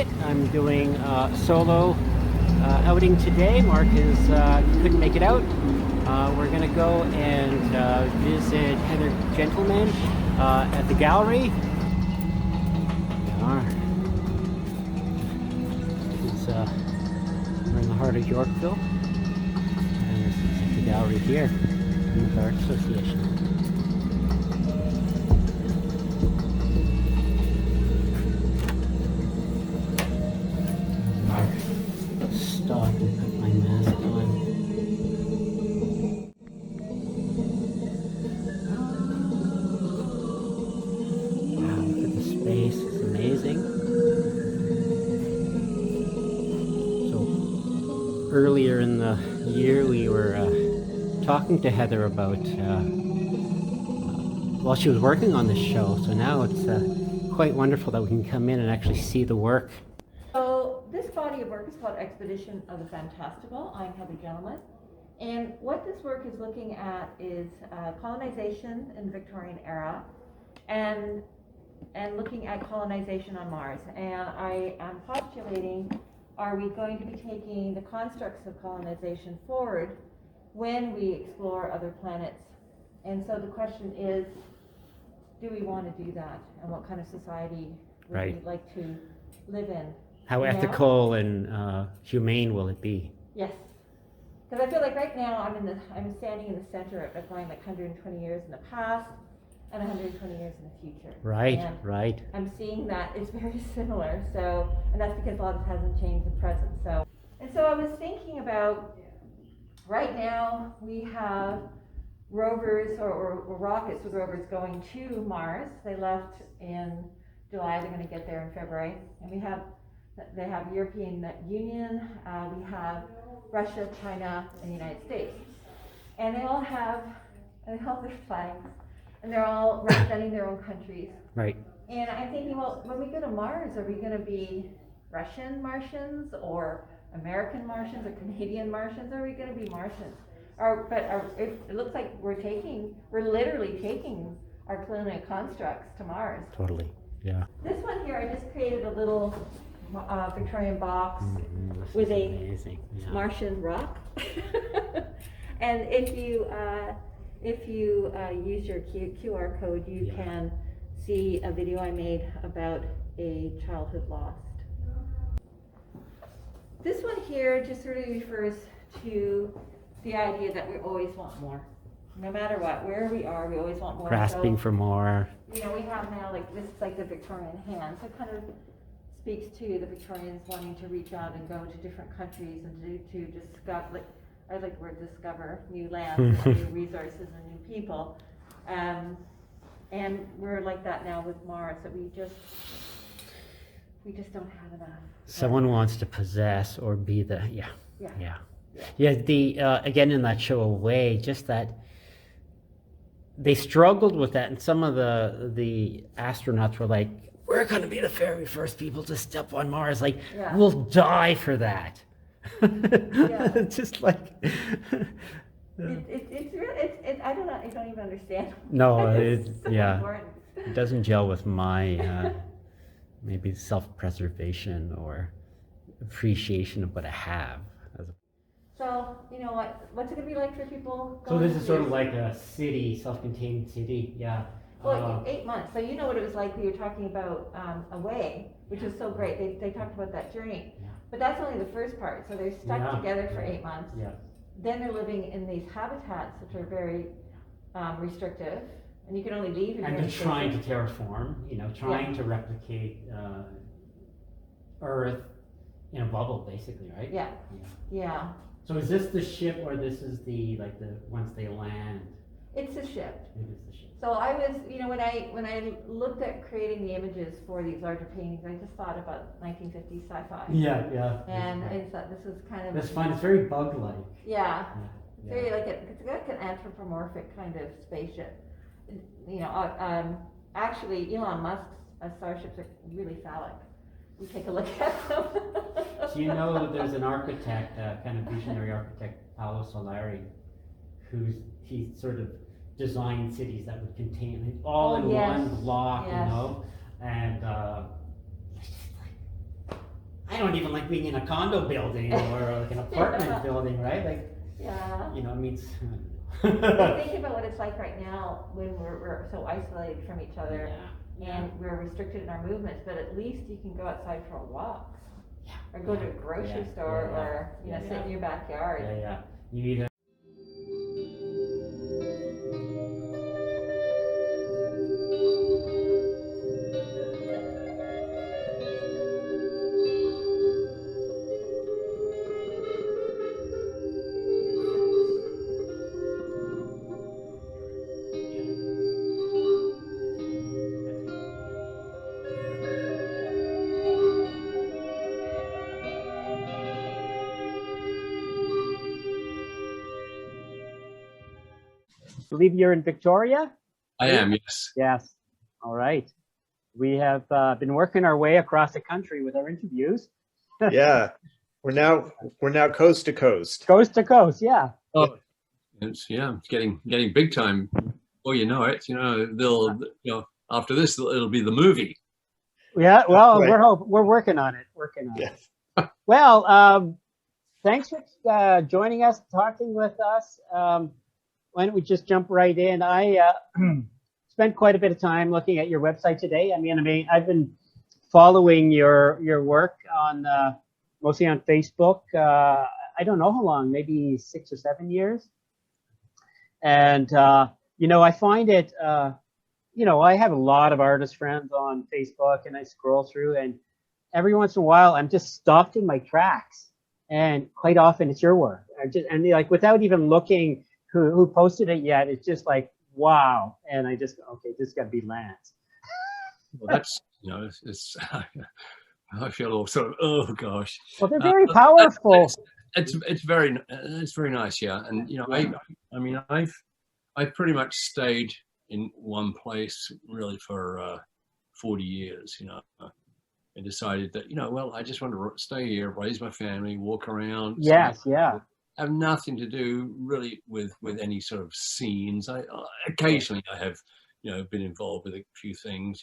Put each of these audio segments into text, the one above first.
it. I'm doing a solo outing today. Mark couldn't make it out. We're going to go and visit Heather Gentleman at the gallery. There we are. We're in the heart of Yorkville. And this is the gallery here in the Art Association. Stop and put my mask on. Wow, look at the space, it's amazing. So earlier in the year we were talking to Heather about, while she was working on this show, so now it's quite wonderful that we can come in and actually see the work. So this body of work is called Expedition of the Fantastical. I'm Heather Gentleman. And what this work is looking at is colonization in the Victorian era and looking at colonization on Mars. And I am postulating, are we going to be taking the constructs of colonization forward when we explore other planets? And so the question is, do we want to do that? And what kind of society would we like to live in? How ethical and humane will it be? Yes, because I feel like right now I'm standing in the center of going like 120 years in the past and 120 years in the future. Right, and right. I'm seeing that it's very similar. So, and that's because a lot of it hasn't changed in present. So, and so I was thinking about right now we have rovers or rockets with rovers going to Mars. They left in July. They're going to get there in February, and they have European Union, we have Russia, China, and the United States. And they all have their flags, and they're all representing their own countries. Right. And I'm thinking, well, when we go to Mars, are we going to be Russian Martians, or American Martians, or Canadian Martians, or are we going to be Martians? It looks like we're literally taking our colonial constructs to Mars. Totally, yeah. This one here, I just created a little Victorian box with a Martian rock. And if you use your QR code, you can see a video I made about a childhood lost. This one here just sort of refers to the idea that we always want more. No matter what, where we are, we always want more. Grasping for more. You know, we have now, like, this is like the Victorian hand. So it kind of speaks to the Victorians wanting to reach out and go to different countries and to discover, like, I like the word discover, new lands and new resources and new people. And we're like that now with Mars, that we just don't have enough. Someone wants to possess or be the, again, in that show Away, just that they struggled with that, and some of the astronauts were like, we're going to be the very first people to step on Mars. Like, we'll die for that. It's just like... It's really, I don't know, I don't even understand. No, It's so important. It doesn't gel with my maybe self-preservation or appreciation of what I have. So, you know what's it going to be like for people So going this is sort of like a city, self-contained city, yeah. Well, 8 months. So you know what it was like. We were talking about Away, which was so great. They talked about that journey. Yeah. But that's only the first part. So they're stuck together for 8 months. Yeah. Then they're living in these habitats which are very restrictive. And you can only leave if And you're they're trying to terraform, trying to replicate Earth in a bubble, basically, right? Yeah. So is this the ship, or this is the once they land? It's a ship. It is the ship. So I was, when I looked at creating the images for these larger paintings, I just thought about 1950s sci-fi. Yeah. And I thought this was kind of... That's fun. It's very bug-like. Yeah. It's very it's like an anthropomorphic kind of spaceship. Actually, Elon Musk's starships are really phallic. You take a look at them. So you know there's an architect, kind of visionary architect, Paolo Solari, he sort of designed cities that would contain it all in one block, and I don't even like being in a condo building or like an apartment building, right? Like, Yeah. you know, it means. But think about what it's like right now when we're so isolated from each other Yeah. and we're restricted in our movements, but at least you can go outside for a walk. Yeah. Or go to a grocery store or, you know, sit in your backyard. Yeah. You either. Believe you're in Victoria? I am, yes. Yes. All right. We have been working our way across the country with our interviews. Yeah, we're now coast to coast. Coast to coast, yeah. Oh, it's getting big time. Oh, you know it. After this, it'll be the movie. Yeah, well, Right. we're working on it. Yes. Well, thanks for joining us, talking with us. Why don't we just jump right in? I spent quite a bit of time looking at your website today. I mean, I've been following your work on mostly on Facebook. I don't know how long, maybe 6 or 7 years. And I find it. I have a lot of artist friends on Facebook, and I scroll through, and every once in a while, I'm just stopped in my tracks, and quite often it's your work. Like without even looking who posted it yet, it's just like, wow. And I just, okay, this got to be Lance. Well, that's it's. I feel all sort of, oh gosh. Well, they're very powerful. It's very nice, yeah. And I've pretty much stayed in one place really for 40 years. I decided that I just want to stay here, raise my family, walk around. Yes, yeah. Have nothing to do really with any sort of scenes. I occasionally I have been involved with a few things,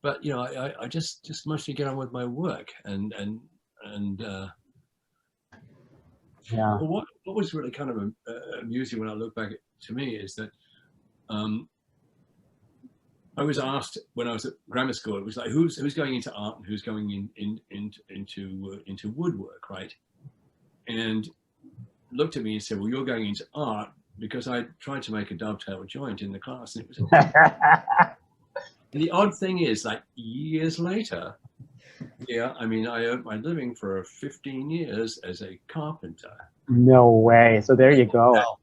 but I just mostly get on with my work and Yeah. well, what was really kind of amusing when I look back to me is that I was asked when I was at grammar school, it was like who's going into art and who's going into woodwork, right? And looked at me and said, well, you're going into art, because I tried to make a dovetail joint in the class, and it was and the odd thing is, like years later, I earned my living for 15 years as a carpenter. No way. So there you go. Well,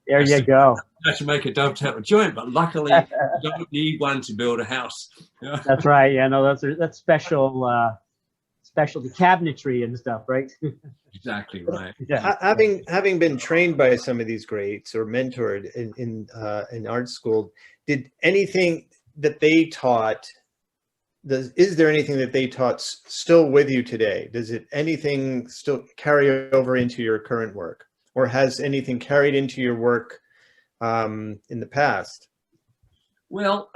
There you go. I should make a dovetail joint, but luckily you don't need one to build a house. That's right. Yeah, no, that's special specialty cabinetry and stuff, right? Exactly right. Yeah. Having been trained by some of these greats or mentored in art school, did anything that they taught, is there anything that they taught still with you today? Does anything still carry over into your current work, or has anything carried into your work in the past? Well,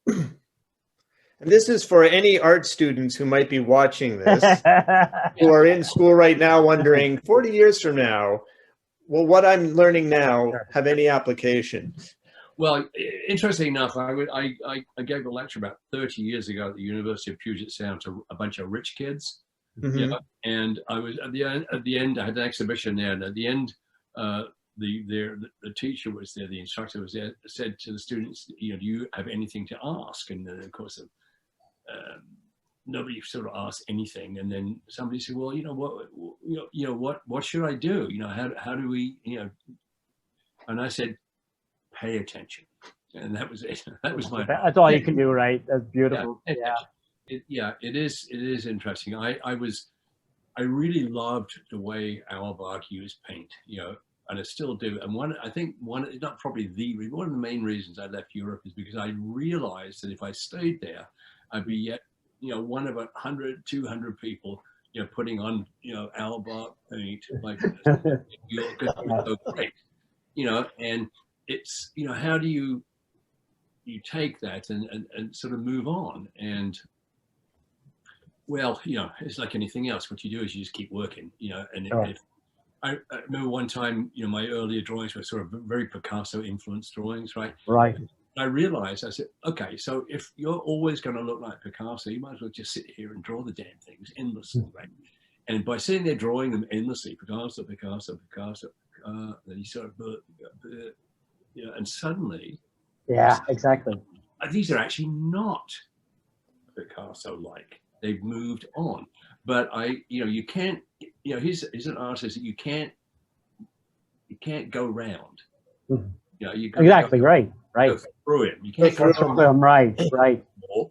and this is for any art students who might be watching this, who are in school right now wondering, 40 years from now, will what I'm learning now have any application? well, interesting enough, I gave a lecture about 30 years ago at the University of Puget Sound to a bunch of rich kids. Mhm. And I was at the end, I had an exhibition there, and at the end, the teacher was there, the instructor was there, said to the students, do you have anything to ask? And then, of course, nobody sort of asked anything. And then somebody said, well, what should I do? How do we, and I said, pay attention. And that was it. That was my. That's all you can do, right? That's beautiful. Yeah. It is interesting. I really loved the way Auerbach used paint, and I still do. And one of the main reasons I left Europe is because I realized that if I stayed there, I'd be yet, one of 100, 200 people, putting on, Auerbach paint, like, because it was so great, and it's, how do you take that and sort of move on? And Well, it's like anything else. What you do is you just keep working, and Sure. I remember one time, my earlier drawings were sort of very Picasso influenced drawings, right? Right. I realized, I said, okay, so if you're always going to look like Picasso, you might as well just sit here and draw the damn things endlessly, right? And by sitting there drawing them endlessly, Picasso, Picasso, Picasso, then you sort of, and suddenly, Yeah, exactly. these are actually not Picasso-like. They've moved on. But you can't, he's an artist that you can't go round. Mhm. You got Exactly, right. go through him. You can't Go go through through him. Right. more.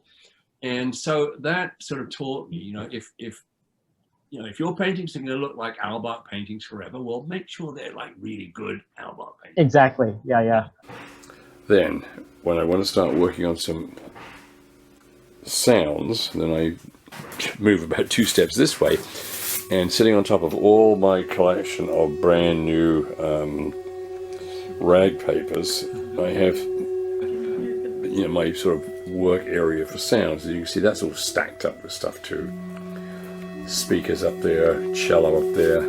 And so that sort of taught me, if your paintings are going to look like Albach paintings forever, well, make sure they're like really good Albach paintings. Exactly. Yeah. Then, when I want to start working on some sounds, then I move about 2 steps this way, and sitting on top of all my collection of brand new rag papers, I have my sort of work area for sounds. As you can see, that's all stacked up with stuff too. Speakers up there, cello up there.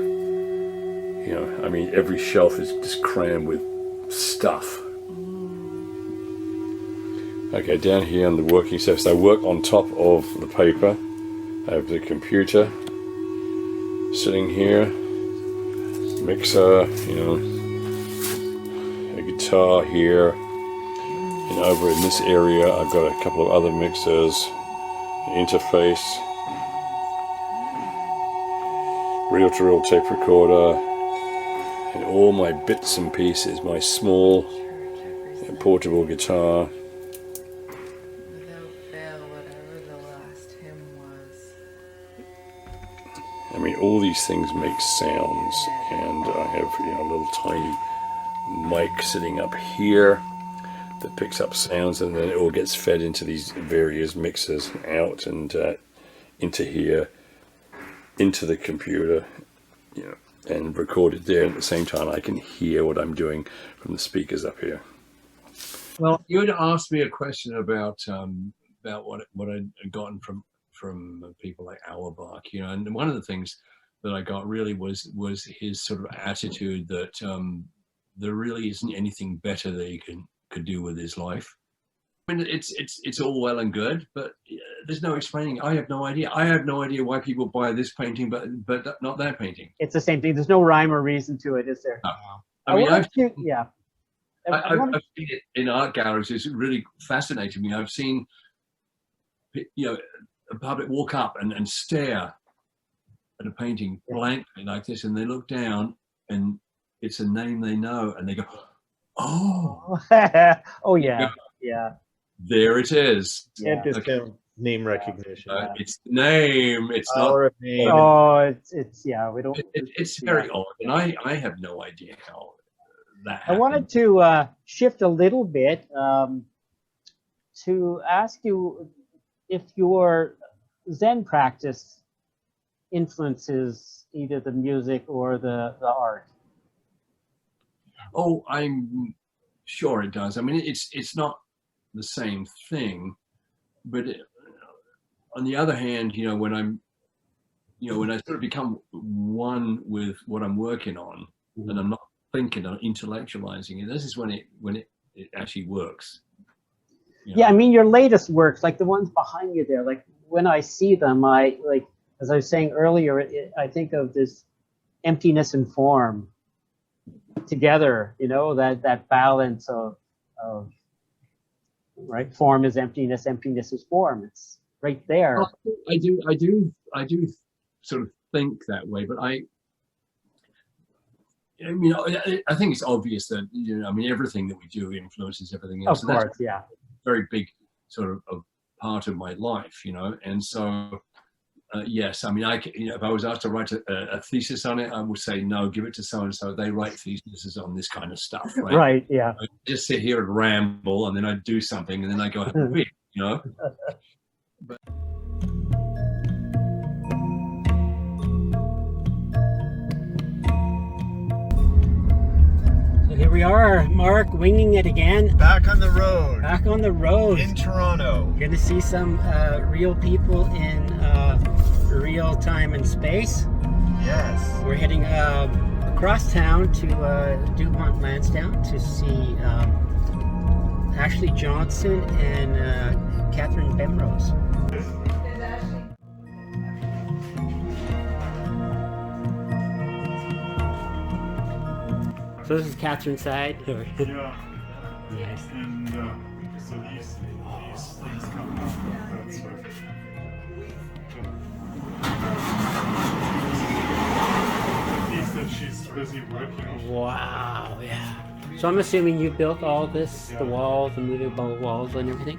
Every shelf is just crammed with stuff. Okay, down here on the working surface, I work on top of the paper. I have the computer sitting here, mixer, a guitar here, and over in this area I've got a couple of other mixers, an interface, reel-to-reel tape recorder, and all my bits and pieces, my small and portable guitar. All these things make sounds, and I have a little tiny mic sitting up here that picks up sounds, and then it all gets fed into these various mixers out and into here, into the computer, and recorded there. At the same time, I can hear what I'm doing from the speakers up here. Well, you had asked me a question about what I'd gotten from people like Auerbach, and one of the things that I got really was his sort of attitude that there really isn't anything better that he could do with his life. It's all well and good, but there's no explaining. I have no idea. I have no idea why people buy this painting, but not that painting. It's the same thing. There's no rhyme or reason to it, is there? No. I've seen it in art galleries. It's really fascinating me. I've seen, a public walk up and stare at a painting blankly like this, and they look down, and it's a name they know, and they go, "Oh, oh yeah, yeah." There it is. Yeah. Discount name recognition. It's the name. It's Power of name. Oh, it's we don't. It's very odd, and I have no idea how that happened. I wanted to shift a little bit to ask you if your Zen practice influences either the music or the art. Oh, I'm sure it does. It's not the same thing, but on the other hand, when I sort of become one with what I'm working on, and I'm not thinking or intellectualizing it, this is when it actually works. Yeah, your latest works, like the ones behind you there, like when I see them, I like, as I was saying earlier, I think of this emptiness and form together, that balance of right, form is emptiness, emptiness is form. It's right there. I do sort of think that way, but I think it's obvious that everything that we do influences everything else. Of course, yeah. Very big sort of a part of my life, and so yes, if I was asked to write a thesis on it, I would say no, give it to so and so. They write theses on this kind of stuff, right? Right, yeah. I just sit here and ramble, and then I do something, and then I go have a read, But Here we are, Mark, winging it again. Back on the road. Back on the road. In Toronto. You're going to see some real people in real time and space. Yes. We're heading across town to DuPont Lansdowne to see Ashley Johnson and Kathryn Bemrose. So this is Kathryn's side. Yeah, Nice. and so these things come out of that sort. The piece that she's busy working on. Wow, yeah. So I'm assuming you built all this, the walls, the movable walls and everything?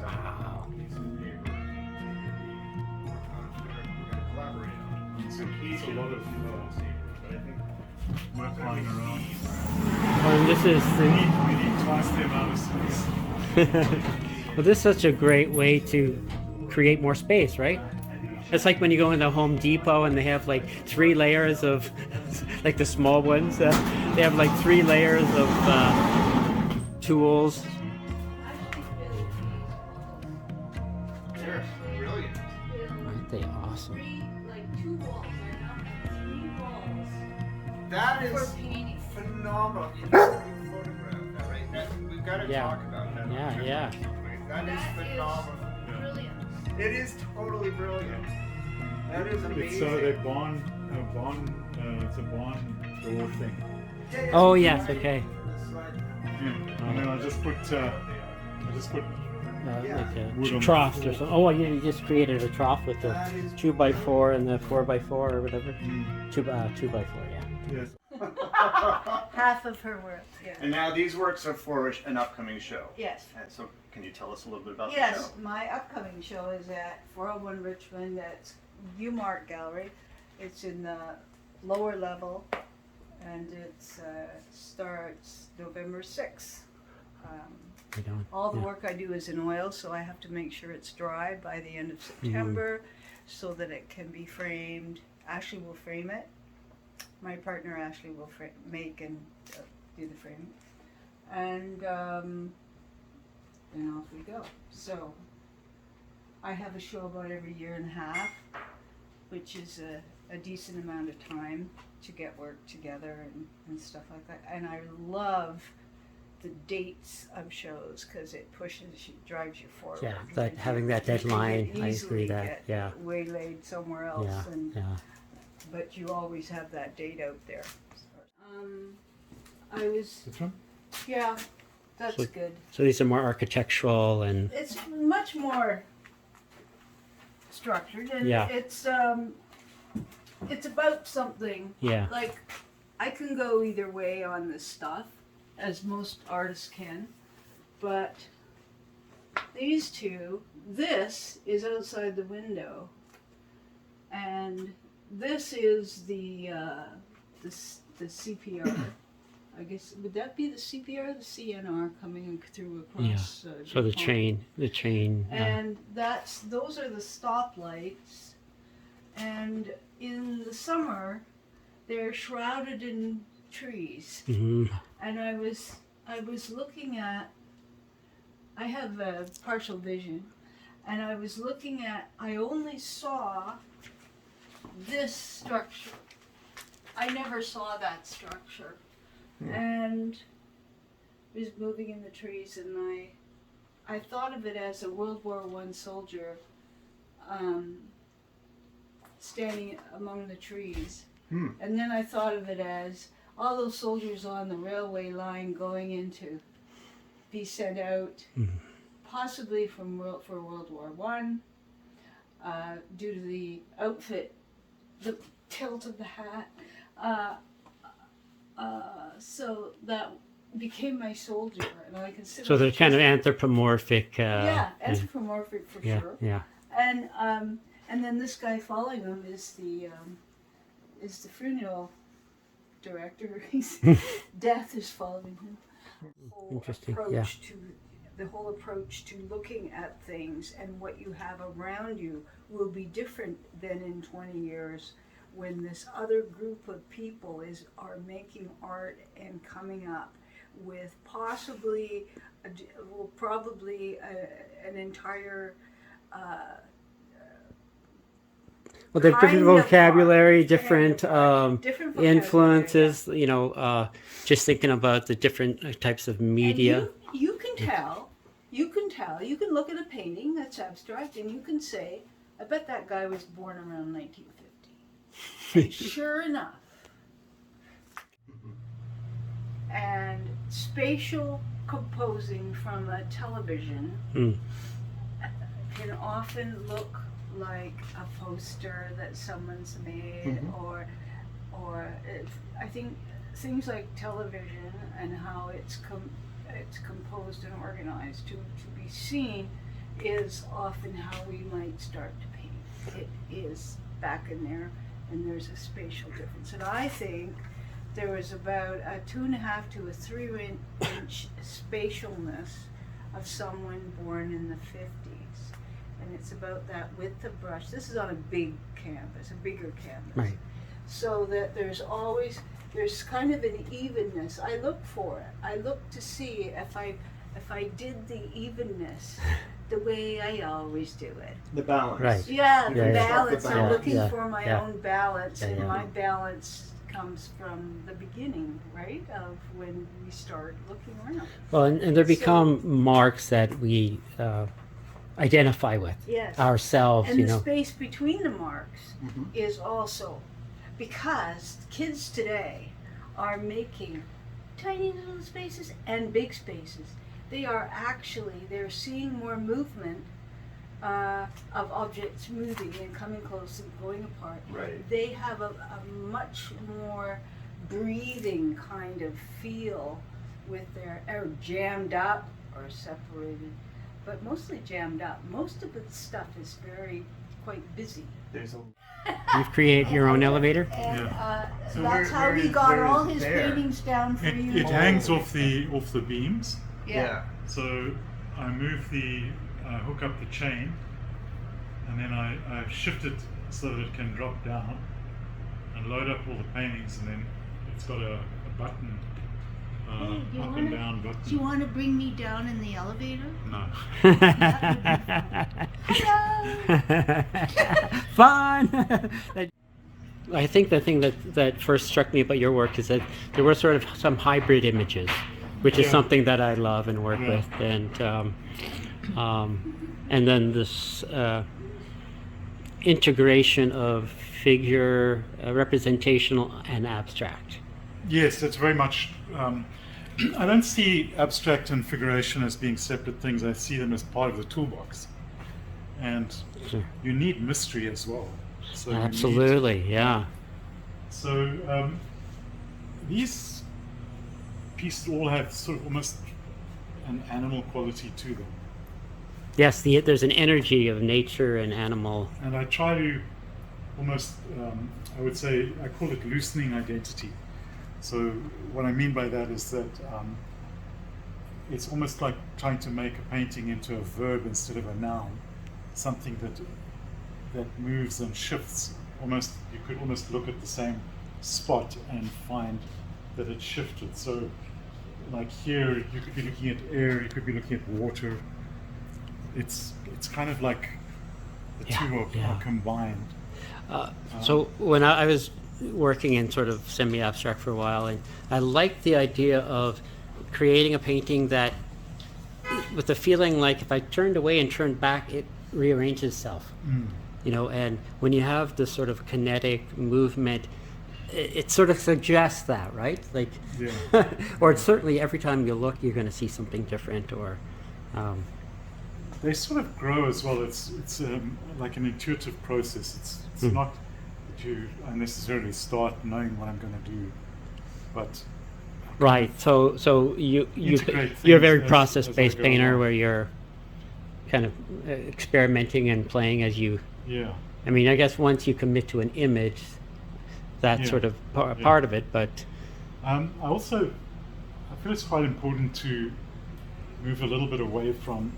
Wow. It's a lot of work lying around. And this is We need twice the amount of space. well, this is such a great way to create more space, right? It's like when you go into Home Depot and they have like 3 layers of, like the small ones, they have like 3 layers of tools. They're brilliant. Aren't they awesome? Like 2 walls, they're not 3 walls That for is painting. phenomenal. You need to photograph that, right? We've got to Yeah. talk about that. Yeah, yeah. That is phenomenal. Brilliant. It is totally brilliant. That is It's amazing. the barn, it's a barn door thing. Oh, yes, okay. Yeah. And then I just put Like Wood a on trough the or something. Oh, you just created a trough with the 2x4 and the 4x4 or whatever. 2x4, yeah. yes. Half of her work, yeah. And now these works are for an upcoming show. Yes. And so can you tell us a little bit about the Yes, show? my upcoming show is at 401 Richmond at U-Mart Gallery. It's in the lower level, and it starts November 6th. Right on. All the Yeah. work I do is in oil, so I have to make sure it's dry by the end of September so that it can be framed. Ashley will frame it. My partner Ashley will make and do the framing. And then off we go. So I have a show about every year and a half, which is a decent amount of time to get work together and stuff like that. And I love the dates of shows because it drives you forward. Yeah, that And having that you can deadline, I easily agree that, get yeah. waylaid somewhere else, Yeah, and yeah. but you always have that date out there. I was, This one? yeah, that's So- good. So these are more architectural and It's much more structured, and Yeah. it's about something. yeah. Like, I can go either way on this stuff, as most artists can, but these two, this is outside the window, and this is the CPR. I guess, would that be the CPR, the CNR coming through across? So the DuPont? chain. And those are the stoplights, and in the summer they're shrouded in trees. hmm And I was looking at, I have a partial vision, and I was looking at, I only saw this structure. I never saw that structure. And I was moving in the trees, and I thought of it as a World War I soldier standing among the trees. And then I thought of it as all those soldiers on the railway line going in to be sent out, possibly for World War I, due to the outfit, the tilt of the hat. So that became my soldier, and I consider. So they're kind of anthropomorphic. yeah, anthropomorphic for yeah, sure. yeah. And then this guy following him is the funeral director. Death is following him. Whole Interesting, approach yeah. to the whole approach to looking at things and what you have around you will be different than in 20 years when this other group of people are making art and coming up with possibly an entire Well, there's different kind of vocabulary, art, different different vocabulary, influences. You know, just thinking about the different types of media. And you can tell, you can look at a painting that's abstract and you can say, I bet that guy was born around 1950. And sure enough. And spatial composing from a television can often look like a poster that someone's made, or I think things like television and how it's composed and organized to be seen is often how we might start to paint. It is back in there, and there's a spatial difference. And I think there was about a 2.5 to a 3 inch spatialness of someone born in the 50s. And it's about that width of brush. This is on a big canvas, a bigger canvas. Right. So that there's kind of an evenness. I look for it. I look to see if I did the evenness the way I always do it. The balance. Right. Yeah, Yeah, the yeah. balance. Yeah, I'm looking yeah, for my yeah. own balance, Yeah, and yeah. my balance comes from the beginning, right? Of when we start looking around. Well, and there become marks that we identify with Yes. ourselves. And You the know. space between the marks is also because kids today are making tiny little spaces and big spaces. They're seeing more movement of objects moving and coming close and going apart. Right. They have a much more breathing kind of feel with their, or jammed up or separated, but mostly jammed up. Most of the stuff is quite busy. There's a You create your own elevator. And So that's where- how where he is- got where all is his there? paintings down for you. It hangs off the beams. Yeah. So I move hook up the chain, and then I shift it so that it can drop down and load up all the paintings, and then it's got a button, Hey, do you up wanna- and down button. Do you want to bring me down in the elevator? No. Fun. I think the thing that first struck me about your work is that there were sort of some hybrid images, which is Yeah. something that I love and work Yeah. with, and then this integration of figure, representational, and abstract. Yes, that's very much. I don't see abstract and figuration as being separate things. I see them as part of the toolbox, and Sure. you need mystery as well. So you need- Absolutely, yeah. So these pieces all have sort of almost an animal quality to them, Yes, there's an energy of nature and animal. and I try to almost, I would say, I call it loosening identity. So what I mean by that is that it's almost like trying to make a painting into a verb instead of a noun, something that moves and shifts. Almost, you could almost look at the same spot and find that it shifted. So like here, you could be looking at air, you could be looking at water. It's kind of like the Yeah, two yeah. are combined. So when I was working in sort of semi-abstract for a while, and I liked the idea of creating a painting that, with the feeling like if I turned away and turned back, it rearranges itself. You know, and when you have this sort of kinetic movement, it sort of suggests that, right? Like, Yeah. or it's certainly every time you look, you're going to see something different, or They sort of grow as well. It's like an intuitive process. It's not that you necessarily start knowing what I'm going to do, but right. So Integrate you're a things very as process-based I go painter along. where you're kind of experimenting and playing as you. yeah. I mean, I guess once you commit to an image, that's Yeah. sort of Yeah. part of it. But I feel it's quite important to move a little bit away from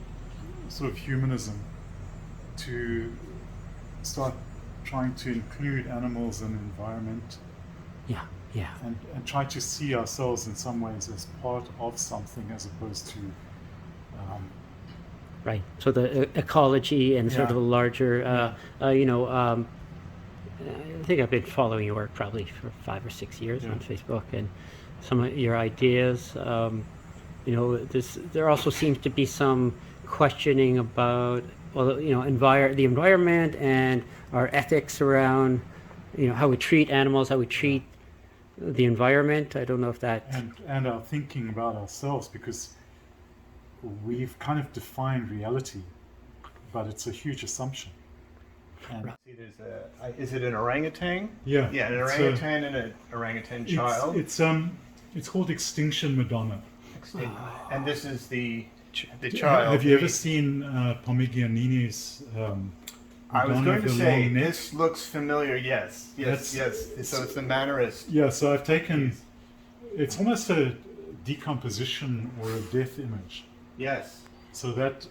sort of humanism to start trying to include animals and environment, yeah, and try to see ourselves in some ways as part of something as opposed to right. So the ecology and sort Yeah. of a larger, I think I've been following your work probably for 5 or 6 years Yeah. on Facebook, and some of your ideas. You know, there also seems to be some questioning about, well, you know, the environment and our ethics around, you know, how we treat animals, how we treat the environment. I don't know if that. And our thinking about ourselves, because we've kind of defined reality, but it's a huge assumption. And Is it an orangutan? yeah, Yeah, an it's orangutan and an orangutan child. it's called Extinction Madonna. And this is the child. Have you ever seen Parmigianini's I was Madonna going to with the say, long neck? this looks familiar. Yes. So it's the mannerist. Yeah, so I've taken, it's almost a decomposition or a death image. Yes. So that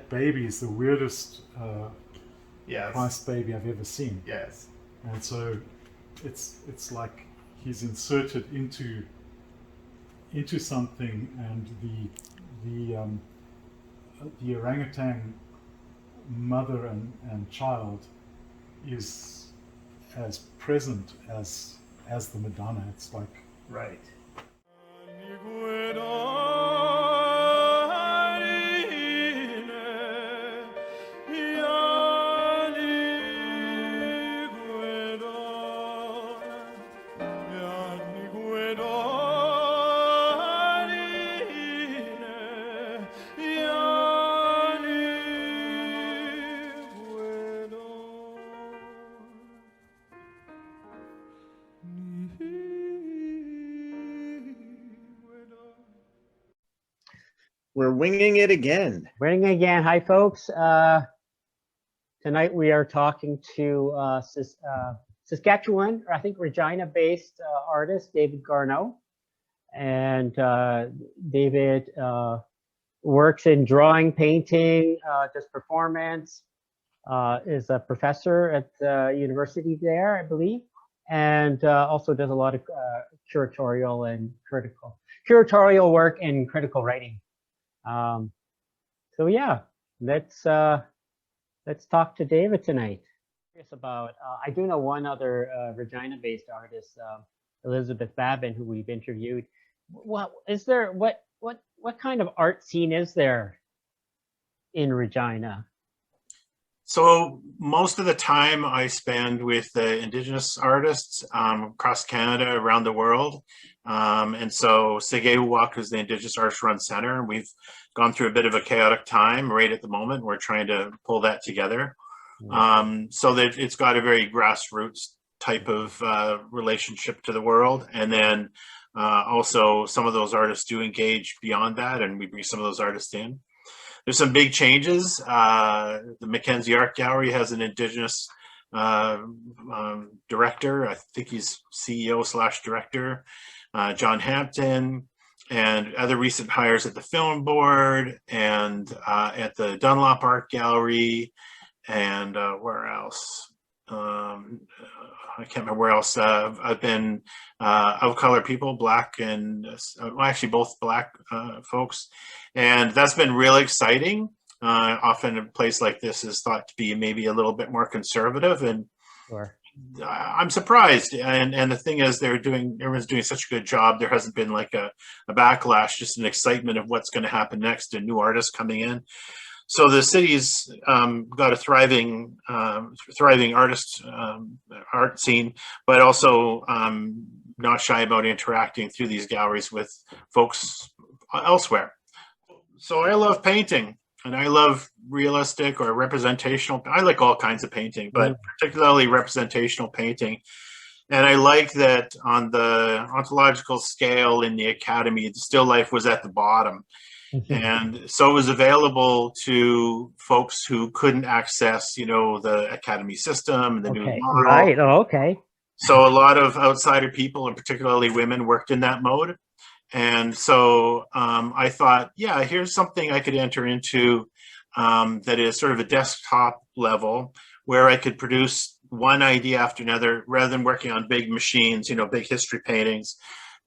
baby is the weirdest Yes. Christ baby I've ever seen. Yes. And so it's like he's inserted into something, and the orangutan mother and child is as present as the Madonna. It's like, Right. We're winging it again. Bring again. Hi, folks. Tonight we are talking to Saskatchewan, or I think Regina-based artist David Garneau. And David works in drawing, painting, does performance, is a professor at the university there, I believe, and also does a lot of curatorial work and critical writing. So yeah, let's talk to David tonight. Curious about, I do know one other Regina-based artist, Elizabeth Babin, who we've interviewed. What kind of art scene is there in Regina? So most of the time I spend with the Indigenous artists across Canada, around the world. And so Sigewuwak is the Indigenous Artist Run Center. We've gone through a bit of a chaotic time right at the moment. We're trying to pull that together. So that it's got a very grassroots type of relationship to the world. And then also some of those artists do engage beyond that, and we bring some of those artists in. There's some big changes. The Mackenzie Art Gallery has an Indigenous director. I think he's CEO/director, John Hampton, and other recent hires at the Film Board and at the Dunlop Art Gallery, and where else? I can't remember where else. I've been of color people, Black and well, actually both Black folks, and that's been really exciting. Often a place like this is thought to be maybe a little bit more conservative, and Sure. I'm surprised. And the thing is, everyone's doing such a good job. There hasn't been like a backlash, just an excitement of what's going to happen next and new artists coming in. So the city's got a thriving artist art scene, but also not shy about interacting through these galleries with folks elsewhere. So I love painting, and I love realistic or representational. I like all kinds of painting, but particularly representational painting. And I like that on the ontological scale in the academy, the still life was at the bottom. And so it was available to folks who couldn't access, the academy system, the new model. Right. Oh, okay. So a lot of outsider people, and particularly women, worked in that mode. And so I thought, yeah, here's something I could enter into that is sort of a desktop level, where I could produce one idea after another, rather than working on big machines, big history paintings.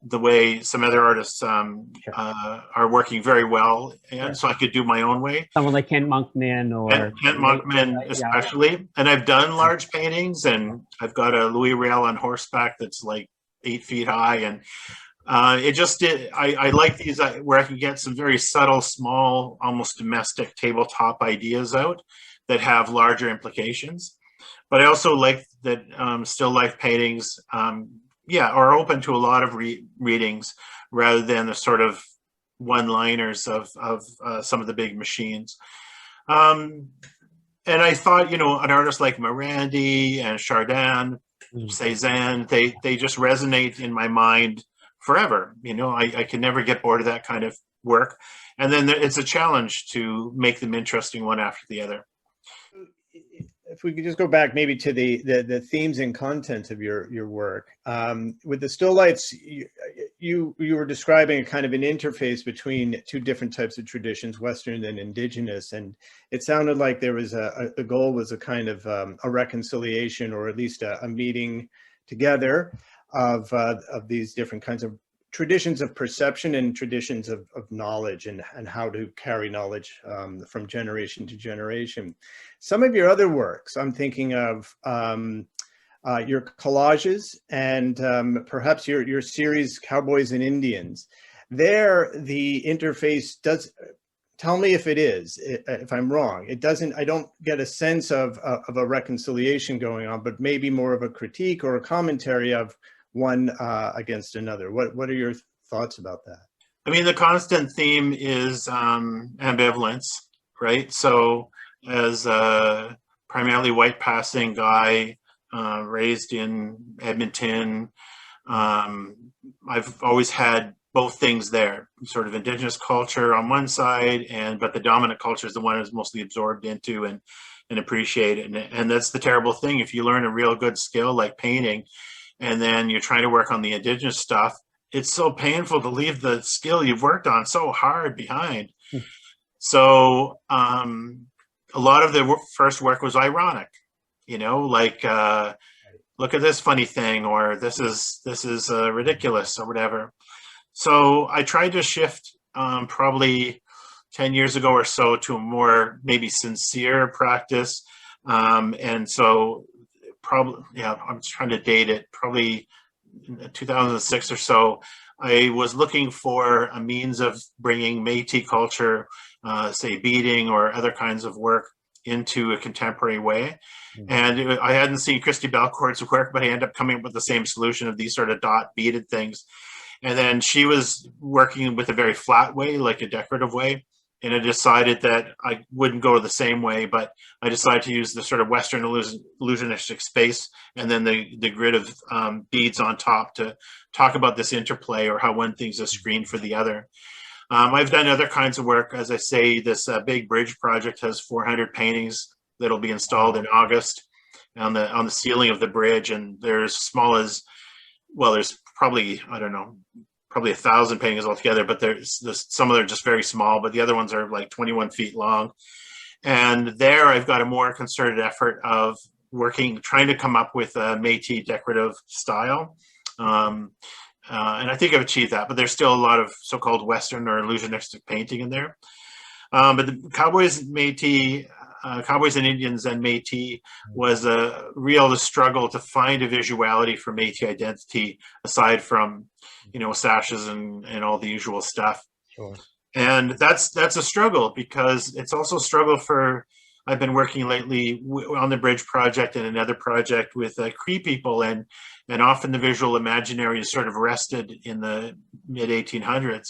the way some other artists are working very well, and so I could do my own way. Someone like Kent Monkman or Kent Monkman especially. And I've done large paintings, and I've got a Louis Riel on horseback that's like 8 feet high, and I like these where I can get some very subtle, small, almost domestic tabletop ideas out that have larger implications. But I also like that still life paintings, are open to a lot of readings rather than the sort of one-liners of some of the big machines. And I thought, an artist like Morandi and Chardin, Cézanne, they just resonate in my mind forever. I can never get bored of that kind of work. And then it's a challenge to make them interesting one after the other. If we could just go back maybe to the themes and content of your work. With the still lifes, you were describing a kind of an interface between two different types of traditions, Western and Indigenous, and it sounded like there was the goal was a kind of a reconciliation, or at least a meeting together of these different kinds of traditions of perception and traditions of knowledge, and how to carry knowledge from generation to generation. Some of your other works, I'm thinking of your collages and perhaps your series Cowboys and Indians. There, the interface does, tell me if it is, if I'm wrong, it doesn't, I don't get a sense of a reconciliation going on, but maybe more of a critique or a commentary of one against another. What are your thoughts about that? I mean, the constant theme is ambivalence, right? So as a primarily white passing guy raised in Edmonton, I've always had both things there, sort of Indigenous culture on one side, but the dominant culture is the one I was mostly absorbed into and appreciate it. And that's the terrible thing. If you learn a real good skill like painting, and then you're trying to work on the Indigenous stuff, it's so painful to leave the skill you've worked on so hard behind. So a lot of the first work was ironic, like look at this funny thing, or this is ridiculous, or whatever. So I tried to shift probably 10 years ago or so to a more maybe sincere practice, and so probably, I'm trying to date it, probably 2006 or so, I was looking for a means of bringing Métis culture, say beading or other kinds of work, into a contemporary way. And I hadn't seen Christy Belcourt's work, but I ended up coming up with the same solution of these sort of dot beaded things. And then she was working with a very flat way, like a decorative way. And I decided that I wouldn't go the same way, but I decided to use the sort of Western illusionistic space and then the grid of beads on top to talk about this interplay, or how one thing's a screen for the other. I've done other kinds of work. As I say, this big bridge project has 400 paintings that'll be installed in August on the ceiling of the bridge. And they're as small as, well, there's probably, I don't know, probably 1,000 paintings altogether, but there's some of them are just very small, but the other ones are like 21 feet long. And there I've got a more concerted effort of trying to come up with a Métis decorative style. And I think I've achieved that, but there's still a lot of so-called Western or illusionistic painting in there. But the Cowboys and Indians and Métis was a real struggle to find a visuality for Métis identity, aside from, sashes and all the usual stuff. Sure. And that's a struggle, because it's also a struggle I've been working lately on the Bridge Project and another project with Cree people, and often the visual imaginary is sort of rested in the mid-1800s.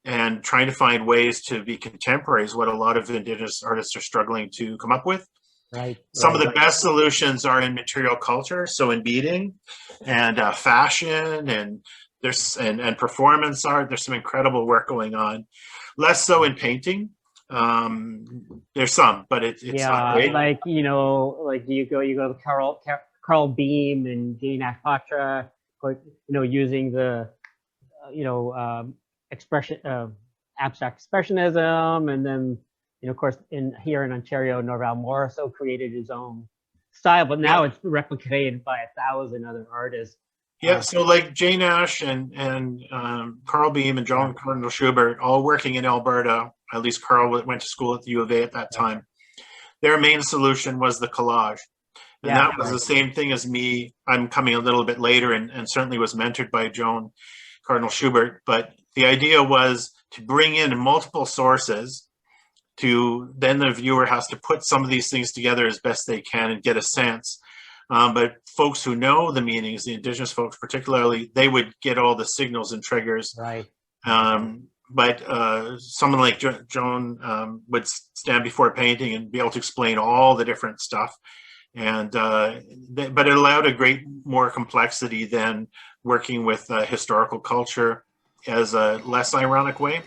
And trying to find ways to be contemporary is what a lot of Indigenous artists are struggling to come up with. Right. Some of the best solutions are in material culture, so in beading and fashion, and and performance art. There's some incredible work going on. Less so in painting. There's some, but it's not great. Like you go to Carl Beam and Dean Akpatra, using the abstract expressionism, and then of course here in Ontario, Norval Morrisseau created his own style, but now it's replicated by 1,000 other artists. Yeah, so like Jane Ash and Carl Beam and John Cardinal Schubert, all working in Alberta. At least Carl went to school at the U of A at that time. Their main solution was the collage. And that was the same thing as me. I'm coming a little bit later and certainly was mentored by Joan Cardinal Schubert. But the idea was to bring in multiple sources to then the viewer has to put some of these things together as best they can and get a sense. But folks who know the meanings, the Indigenous folks particularly, they would get all the signals and triggers. Right. But someone like Joan would stand before a painting and be able to explain all the different stuff. And but it allowed a great more complexity than working with historical culture as a less ironic way.